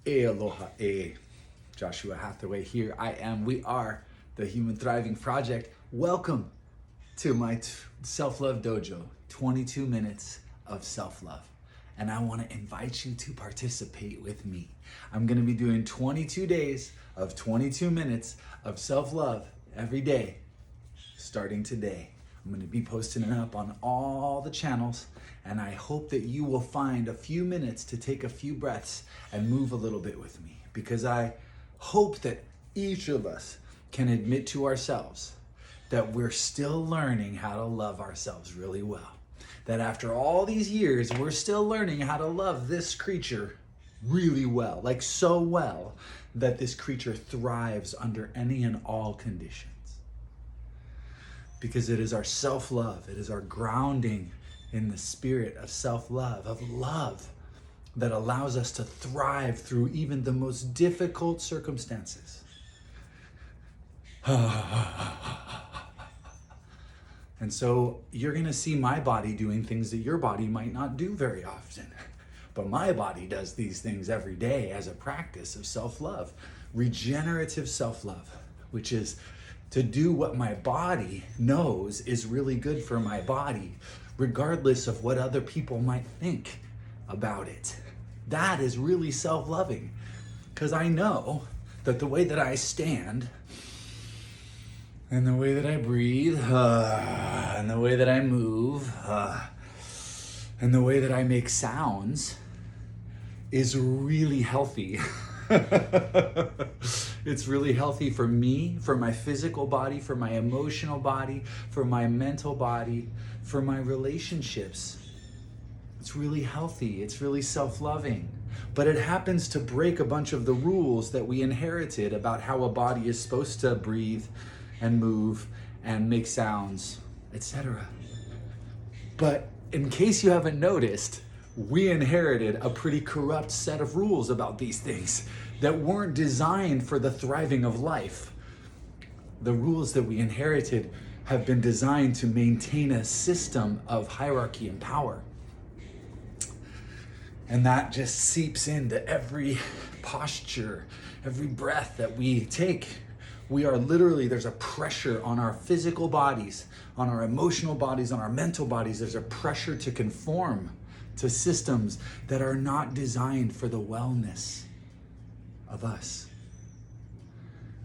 Aloha, Joshua Hathaway here. We are the Human Thriving Project. Welcome to my self-love dojo, 22 minutes of self-love. And I want to invite you to participate with me. I'm going to be doing 22 days of 22 minutes of self-love every day, starting today. I'm going to be posting it up on all the channels, and I hope that you will find a few minutes to take a few breaths and move a little bit with me, because I hope that each of us can admit to ourselves that we're still learning how to love ourselves really well. That after all these years, we're still learning how to love this creature really well, like so well that this creature thrives under any and all conditions. Because it is our self-love, it is our grounding in the spirit of self-love, of love, that allows us to thrive through even the most difficult circumstances. And so you're gonna see my body doing things that your body might not do very often. But my body does these things every day as a practice of self-love, regenerative self-love, which is to do what my body knows is really good for my body, regardless of what other people might think about it. That is really self-loving, because I know that the way that I stand, and the way that I breathe, and the way that I move, and the way that I make sounds is really healthy. It's really healthy for me, for my physical body, for my emotional body, for my mental body, for my relationships. It's really healthy. It's really self-loving. But it happens to break a bunch of the rules that we inherited about how a body is supposed to breathe and move and make sounds, etc. But in case you haven't noticed, we inherited a pretty corrupt set of rules about these things that weren't designed for the thriving of life. The rules that we inherited have been designed to maintain a system of hierarchy and power. And that just seeps into every posture, every breath that we take. We are literally, there's a pressure on our physical bodies, on our emotional bodies, on our mental bodies. There's a pressure to conform to systems that are not designed for the wellness of us.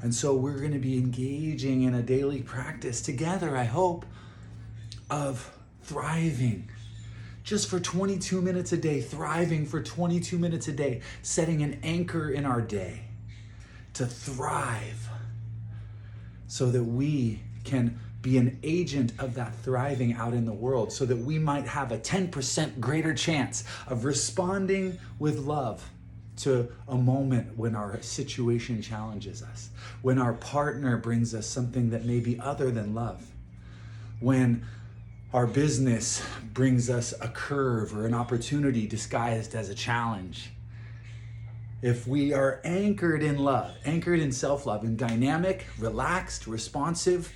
And so we're going to be engaging in a daily practice together, I hope, of thriving just for 22 minutes a day, thriving for 22 minutes a day, setting an anchor in our day to thrive so that we can be an agent of that thriving out in the world, so that we might have a 10% greater chance of responding with love to a moment when our situation challenges us, when our partner brings us something that may be other than love, when our business brings us a curve or an opportunity disguised as a challenge. If we are anchored in love, anchored in self-love, in dynamic, relaxed, responsive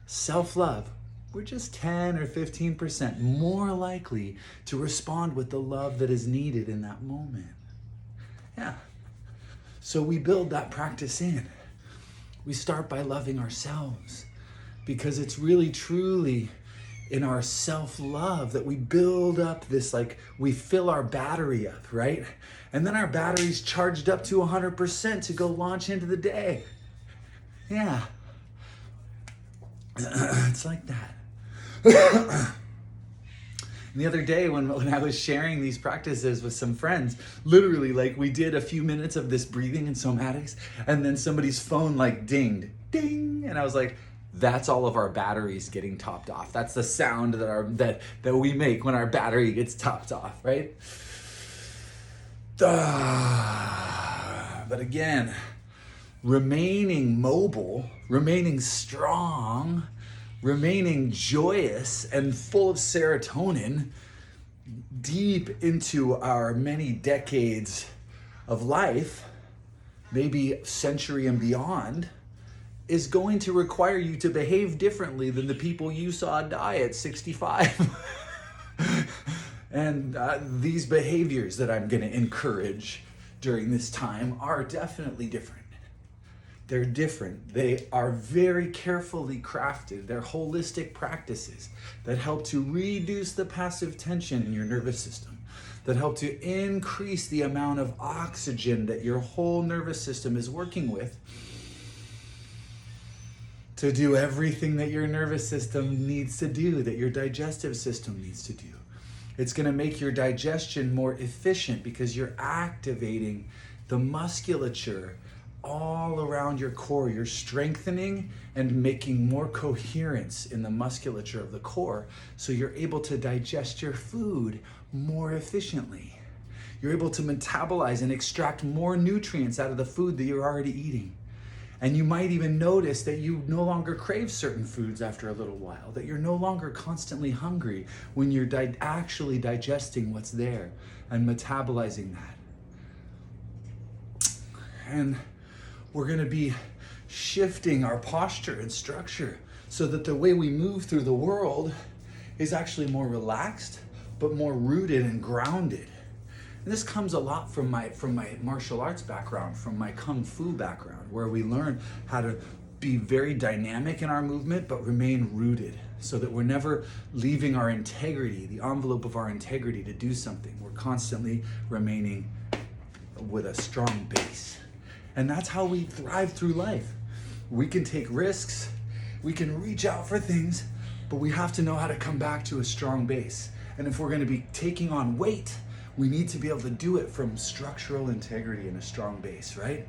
self-love, we're just 10 or 15% more likely to respond with the love that is needed in that moment. Yeah. So we build that practice in. We start by loving ourselves, because it's really truly in our self-love that we build up this, like, we fill our battery up, right? And then our battery's charged up to 100% to go launch into the day. Yeah. It's like that. And the other day when I was sharing these practices with some friends, literally, like, we did a few minutes of this breathing and somatics, and then somebody's phone like dinged, ding, and I was like, that's all of our batteries getting topped off. That's the sound that we make when our battery gets topped off, right? But again, remaining mobile, remaining strong, remaining joyous and full of serotonin deep into our many decades of life, maybe century and beyond, is going to require you to behave differently than the people you saw die at 65. And these behaviors that I'm going to encourage during this time are definitely different. They're different. They are very carefully crafted. They're holistic practices that help to reduce the passive tension in your nervous system, that help to increase the amount of oxygen that your whole nervous system is working with to do everything that your nervous system needs to do, that your digestive system needs to do. It's going to make your digestion more efficient because you're activating the musculature all around your core. You're strengthening and making more coherence in the musculature of the core, so you're able to digest your food more efficiently. You're able to metabolize and extract more nutrients out of the food that you're already eating. And you might even notice that you no longer crave certain foods after a little while, that you're no longer constantly hungry when you're actually digesting what's there and metabolizing that. And we're going to be shifting our posture and structure so that the way we move through the world is actually more relaxed, but more rooted and grounded. And this comes a lot from my martial arts background, from my Kung Fu background, where we learn how to be very dynamic in our movement, but remain rooted so that we're never leaving our integrity, the envelope of our integrity to do something. We're constantly remaining with a strong base. And that's how we thrive through life. We can take risks, we can reach out for things, but we have to know how to come back to a strong base. And if we're going to be taking on weight, we need to be able to do it from structural integrity and a strong base, right?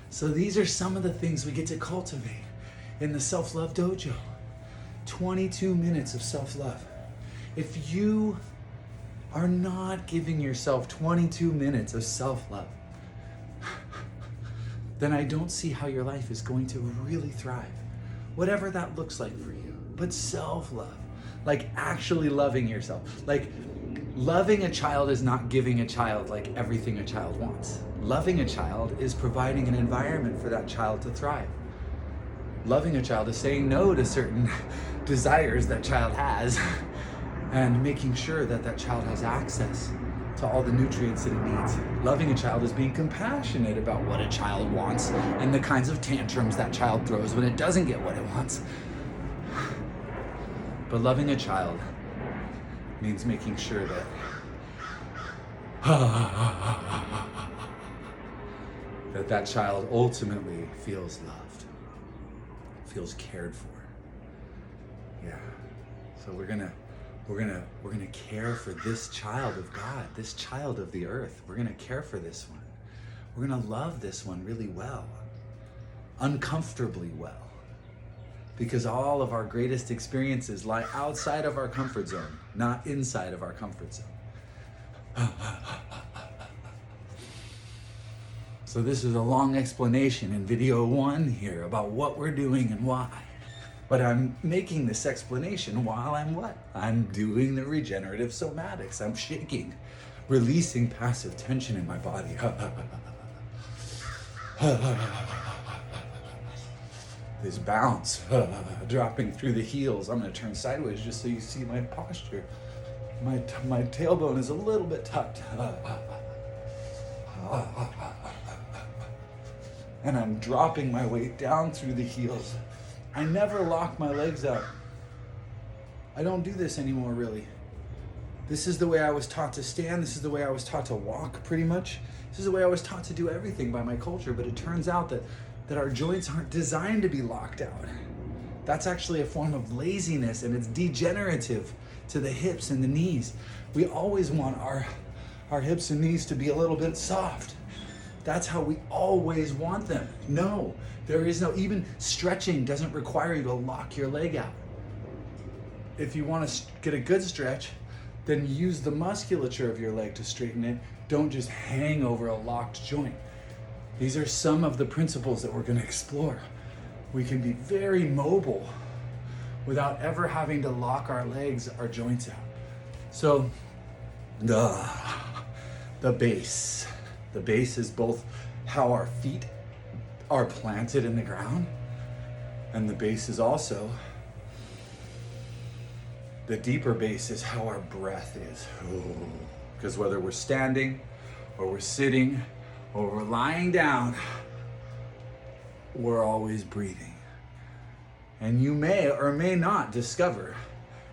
So these are some of the things we get to cultivate in the Self-Love Dojo. 22 minutes of self-love. If you are not giving yourself 22 minutes of self-love, then I don't see how your life is going to really thrive. Whatever that looks like for you. But self-love, like actually loving yourself. Like loving a child is not giving a child like everything a child wants. Loving a child is providing an environment for that child to thrive. Loving a child is saying no to certain desires that child has and making sure that that child has access to all the nutrients that it needs. Loving a child is being compassionate about what a child wants and the kinds of tantrums that child throws when it doesn't get what it wants. But loving a child means making sure that child ultimately feels loved, feels cared for. Yeah. So we're gonna care for this child of God, this child of the earth. We're gonna care for this one. We're gonna love this one really well, uncomfortably well, because all of our greatest experiences lie outside of our comfort zone, not inside of our comfort zone. So this is a long explanation in video 1 here about what we're doing and why. But I'm making this explanation while I'm what? I'm doing the regenerative somatics. I'm shaking, releasing passive tension in my body. This bounce, dropping through the heels. I'm gonna turn sideways just so you see my posture. My tailbone is a little bit tucked. And I'm dropping my weight down through the heels. I never lock my legs out. I don't do this anymore, really. This is the way I was taught to stand. This is the way I was taught to walk, pretty much. This is the way I was taught to do everything by my culture. But it turns out that our joints aren't designed to be locked out. That's actually a form of laziness, and it's degenerative to the hips and the knees. We always want our hips and knees to be a little bit soft. That's how we always want them. No, there is no, even stretching doesn't require you to lock your leg out. If you want to get a good stretch, then use the musculature of your leg to straighten it. Don't just hang over a locked joint. These are some of the principles that we're going to explore. We can be very mobile without ever having to lock our legs, our joints out. So, the base. The base is both how our feet are planted in the ground, and the base is also, the deeper base is how our breath is. Because whether we're standing or we're sitting or we're lying down, we're always breathing. And you may or may not discover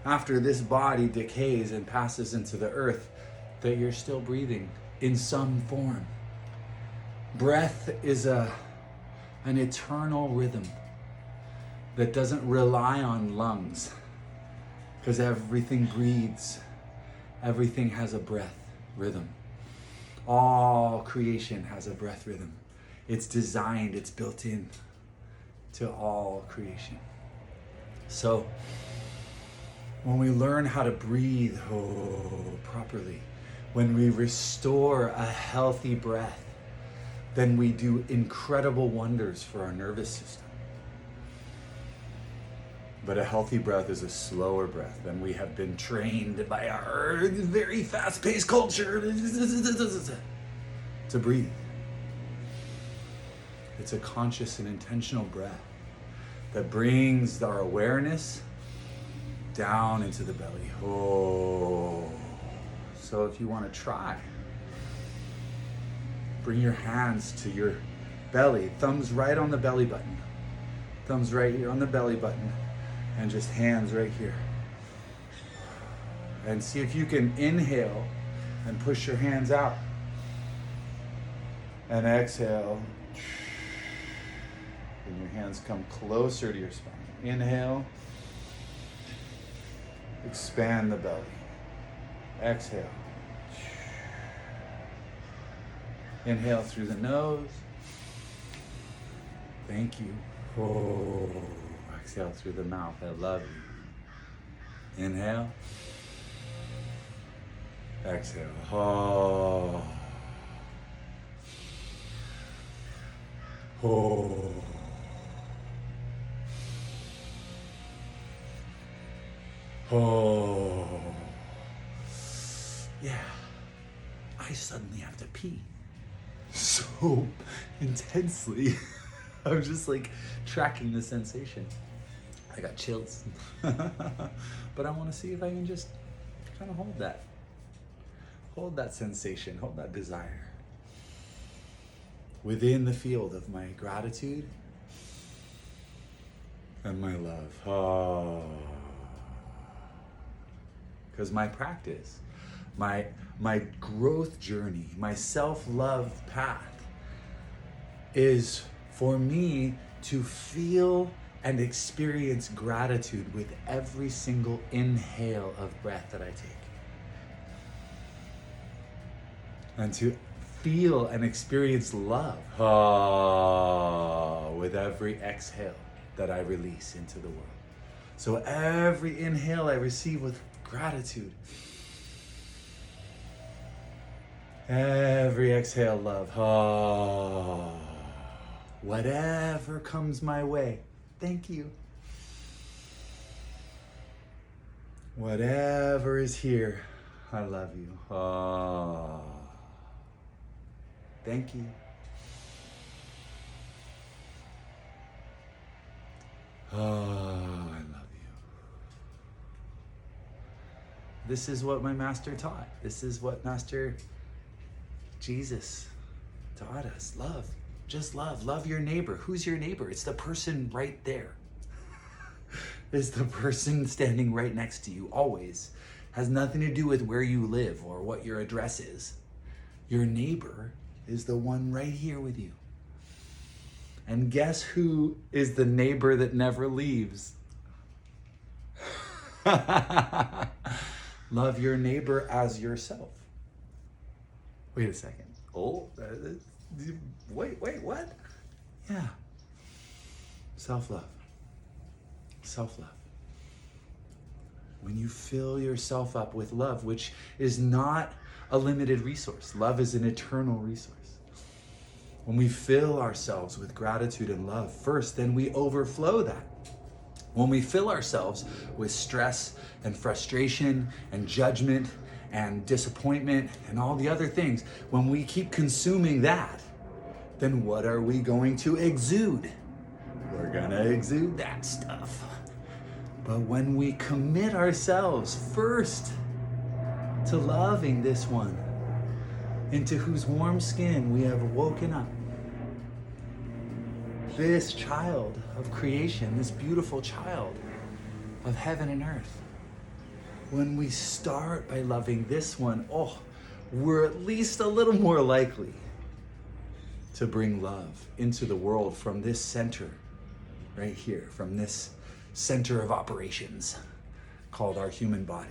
after this body decays and passes into the earth that you're still breathing in some form. Breath is an eternal rhythm that doesn't rely on lungs, because everything breathes. Everything has a breath rhythm. All creation has a breath rhythm. It's designed, it's built in to all creation. So when we learn how to breathe properly, when we restore a healthy breath, then we do incredible wonders for our nervous system. But a healthy breath is a slower breath, and we have been trained by our very fast-paced culture to breathe. It's a conscious and intentional breath that brings our awareness down into the belly. Oh. So if you want to try, bring your hands to your belly, thumbs right on the belly button. Thumbs right here on the belly button, and just hands right here. And see if you can inhale and push your hands out. And exhale. And your hands come closer to your spine. Inhale. Expand the belly. Exhale. Inhale through the nose. Thank you. Oh. Exhale through the mouth. I love you. Inhale. Exhale. Oh. Oh. Oh. Yeah. I suddenly have to pee so intensely. I'm just like tracking the sensation. I got chills. But I want to see if I can just kind of hold that sensation, hold that desire within the field of my gratitude and my love. Oh. Because my practice, my growth journey, my self-love path is for me to feel and experience gratitude with every single inhale of breath that I take. And to feel and experience love with every exhale that I release into the world. So every inhale I receive with gratitude. Every exhale, love. Whatever comes my way, thank you. Whatever is here, I love you. Thank you. I love you. This is what my master taught. This is what Master Jesus taught us. Love. Just love. Love your neighbor. Who's your neighbor? It's the person right there. It's the person standing right next to you, always. Has nothing to do with where you live or what your address is. Your neighbor is the one right here with you. And guess who is the neighbor that never leaves? Love your neighbor as yourself. Wait a second. Oh, wait, what? Yeah. Self-love. Self-love. When you fill yourself up with love, which is not a limited resource. Love is an eternal resource. When we fill ourselves with gratitude and love first, then we overflow that. When we fill ourselves with stress and frustration and judgment and disappointment and all the other things, when we keep consuming that, then what are we going to exude? We're gonna exude that stuff. But when we commit ourselves first to loving this one, into whose warm skin we have woken up. This child of creation, this beautiful child of heaven and earth. When we start by loving this one, we're at least a little more likely to bring love into the world from this center right here, from this center of operations called our human body.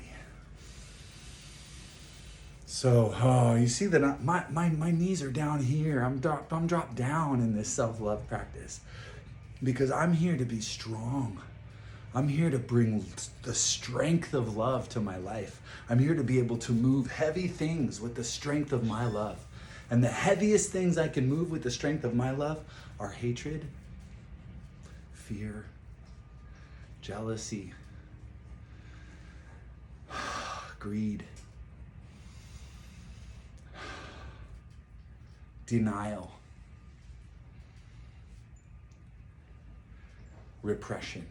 So, you see that my knees are down here. I'm dropped down in this self-love practice because I'm here to be strong. I'm here to bring the strength of love to my life. I'm here to be able to move heavy things with the strength of my love. And the heaviest things I can move with the strength of my love are hatred, fear, jealousy, greed, denial, repression.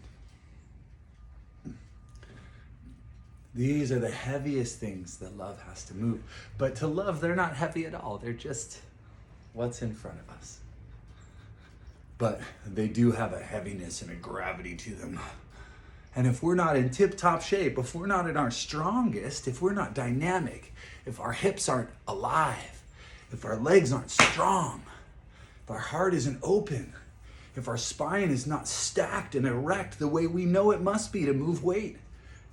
These are the heaviest things that love has to move. But to love, they're not heavy at all. They're just what's in front of us. But they do have a heaviness and a gravity to them. And if we're not in tip-top shape, if we're not at our strongest, if we're not dynamic, if our hips aren't alive, if our legs aren't strong, if our heart isn't open, if our spine is not stacked and erect the way we know it must be to move weight,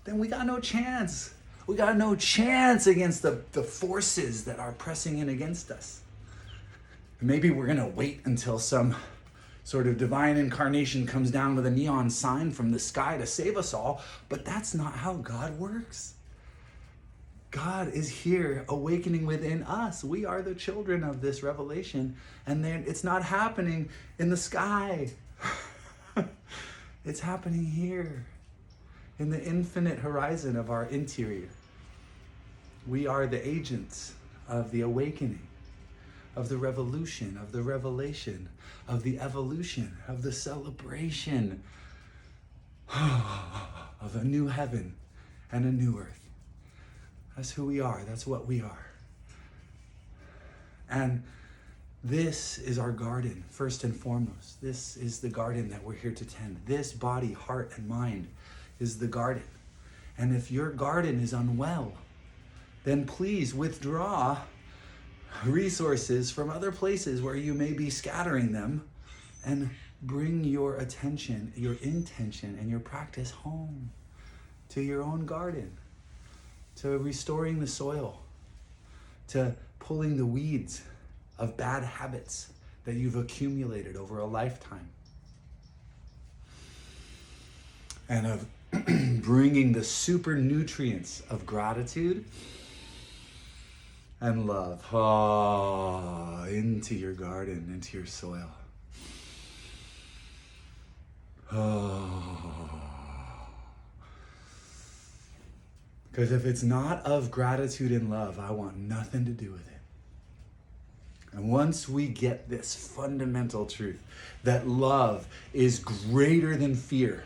then we got no chance. We got no chance against the forces that are pressing in against us. And maybe we're gonna wait until some sort of divine incarnation comes down with a neon sign from the sky to save us all, but that's not how God works. God is here awakening within us. We are the children of this revelation, and then it's not happening in the sky. It's happening here in the infinite horizon of our interior. We are the agents of the awakening, of the revolution, of the revelation, of the evolution, of the celebration of a new heaven and a new earth. That's who we are. That's what we are. And this is our garden, first and foremost. This is the garden that we're here to tend. This body, heart, and mind is the garden. And if your garden is unwell, then please withdraw resources from other places where you may be scattering them and bring your attention, your intention, and your practice home to your own garden, to restoring the soil, to pulling the weeds of bad habits that you've accumulated over a lifetime, and of bringing the super nutrients of gratitude and love into your garden, into your soil. Because if it's not of gratitude and love, I want nothing to do with it. And once we get this fundamental truth that love is greater than fear,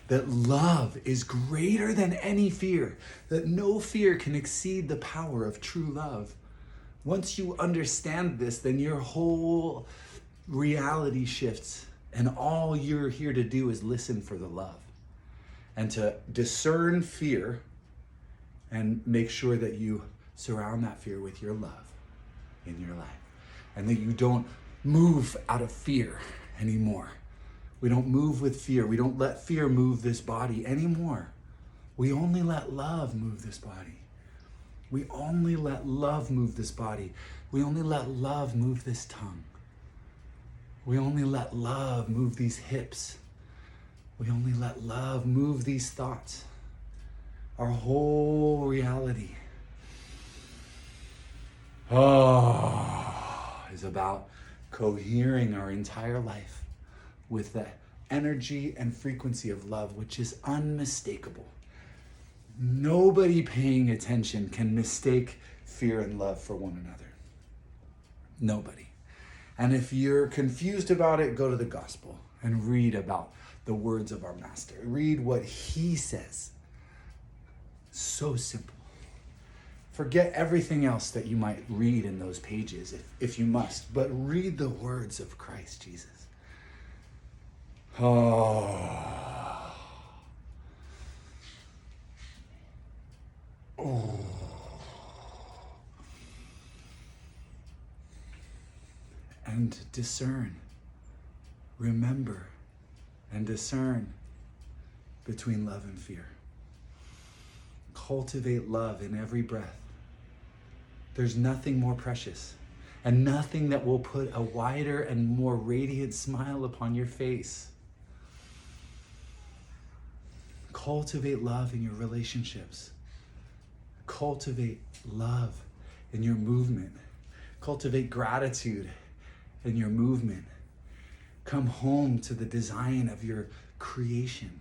that love is greater than any fear, that no fear can exceed the power of true love. Once you understand this, then your whole reality shifts, and all you're here to do is listen for the love and to discern fear and make sure that you surround that fear with your love in your life, and that you don't move out of fear anymore. We don't move with fear. We don't let fear move this body anymore. We only let love move this body. We only let love move this body. We only let love move this tongue. We only let love move these hips. We only let love move these thoughts. Our whole reality is about cohering our entire life with the energy and frequency of love, which is unmistakable. Nobody paying attention can mistake fear and love for one another. Nobody. And if you're confused about it, go to the gospel and read about the words of our master. Read what he says. So simple. Forget everything else that you might read in those pages if you must, but read the words of Christ Jesus. Oh. Oh. And discern, remember, and discern between love and fear. Cultivate love in every breath. There's nothing more precious and nothing that will put a wider and more radiant smile upon your face. Cultivate love in your relationships. Cultivate love in your movement. Cultivate gratitude in your movement. Come home to the design of your creation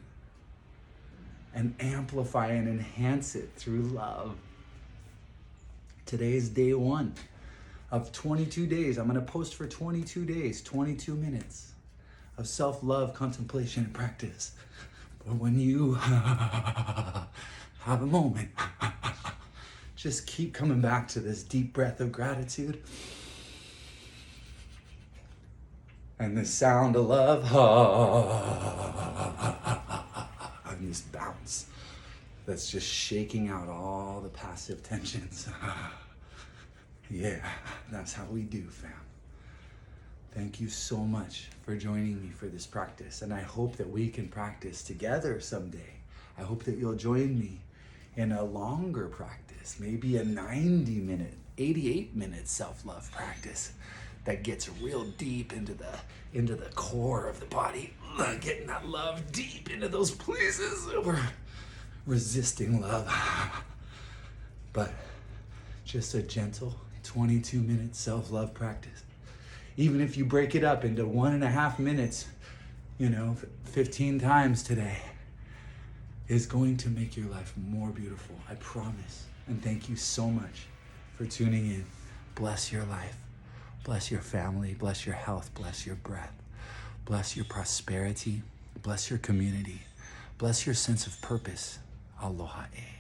and amplify and enhance it through love. Today is day 1 of 22 days. I'm going to post for 22 days, 22 minutes of self-love contemplation and practice. But when you have a moment, just keep coming back to this deep breath of gratitude and the sound of love, and this bounce that's just shaking out all the passive tensions. Yeah, that's how we do, fam. Thank you so much for joining me for this practice, and I hope that we can practice together someday. I hope that you'll join me in a longer practice, maybe a 90-minute, 88-minute self-love practice that gets real deep into the core of the body, getting that love deep into those places that we're resisting love. But just a gentle 22-minute self-love practice. Even if you break it up into 1.5 minutes, 15 times today, is going to make your life more beautiful. I promise. And thank you so much for tuning in. Bless your life. Bless your family. Bless your health. Bless your breath. Bless your prosperity. Bless your community. Bless your sense of purpose. Aloha e.